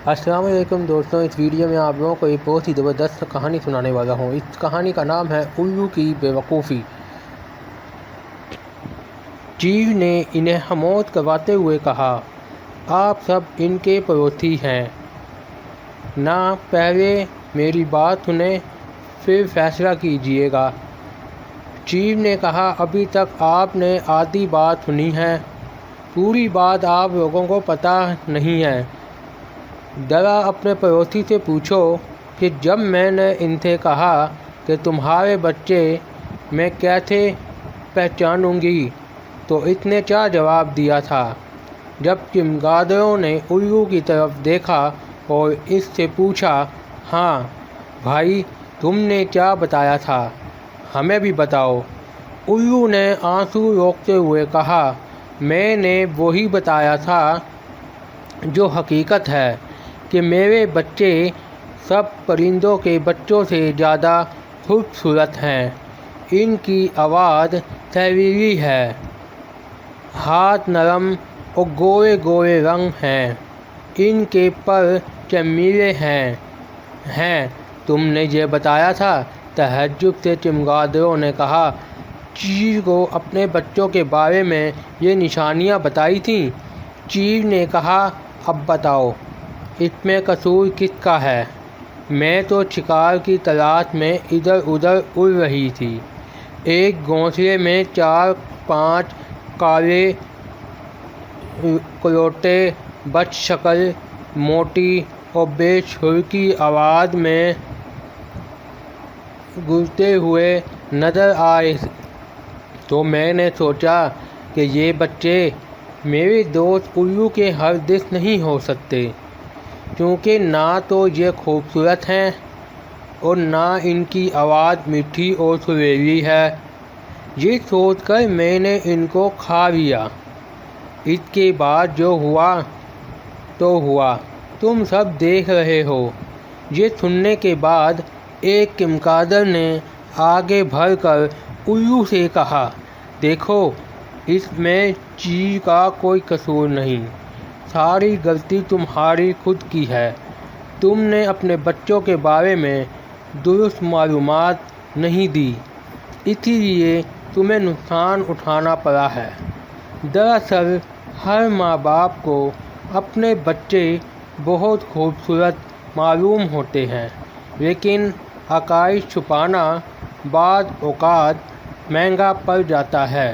السلام علیکم دوستوں، اس ویڈیو میں آپ لوگوں کو ایک بہت ہی زبردست کہانی سنانے والا ہوں۔ اس کہانی کا نام ہے الو کی بے وقوفی۔ چیل نے انہیں خاموش کرواتے ہوئے کہا، آپ سب ان کے پڑوسی ہیں نا، پہلے میری بات سنیں پھر فیصلہ کیجیے گا۔ چیل نے کہا، ابھی تک آپ نے آدھی بات سنی ہے، پوری بات آپ لوگوں کو پتہ نہیں ہے۔ ذرا اپنے پڑوسی سے پوچھو کہ جب میں نے ان سے کہا کہ تمہارے بچے میں کیسے پہچانوں گی تو اس نے کیا جواب دیا تھا۔ جب چمگادڑوں نے الو کی طرف دیکھا اور اس سے پوچھا، ہاں بھائی تم نے کیا بتایا تھا، ہمیں بھی بتاؤ۔ الو نے آنسو روکتے ہوئے کہا، میں نے وہی بتایا تھا جو حقیقت ہے کہ میرے بچے سب پرندوں کے بچوں سے زیادہ خوبصورت ہیں۔ ان کی آواز سریلی ہے، ہاتھ نرم اور گورے گورے رنگ ہیں، ان کے پر چمیلے ہیں۔ تم نے یہ بتایا تھا؟ تعجب سے چمگادڑوں نے کہا، چیل کو اپنے بچوں کے بارے میں یہ نشانیاں بتائی تھیں؟ چیل نے کہا، اب بتاؤ اس میں قصور کس کا ہے؟ میں تو شکار کی تلاش میں ادھر ادھر اڑ رہی تھی۔ ایک گھونسلے میں 4-5 کالے کلوٹے بچ شکل، موٹی اور بے سر کی آواز میں گونجتے ہوئے نظر آئے تو میں نے سوچا کہ یہ بچے میرے دوست الو کے ہرگز نہیں ہو سکتے، کیونکہ نہ تو یہ خوبصورت ہیں اور نہ ان کی آواز میٹھی اور سریلی ہے۔ یہ سوچ کر میں نے ان کو کھا لیا۔ اس کے بعد جو ہوا تو ہوا، تم سب دیکھ رہے ہو۔ یہ سننے کے بعد ایک چمگادڑ نے آگے بڑھ کر الو سے کہا، دیکھو اس میں چیل کا کوئی قصور نہیں، ساری غلطی تمہاری خود کی ہے۔ تم نے اپنے بچوں کے بارے میں درست معلومات نہیں دی، اسی لیے تمہیں نقصان اٹھانا پڑا ہے۔ دراصل ہر ماں باپ کو اپنے بچے بہت خوبصورت معلوم ہوتے ہیں، لیکن حقائق چھپانا بعض اوقات مہنگا پڑ جاتا ہے۔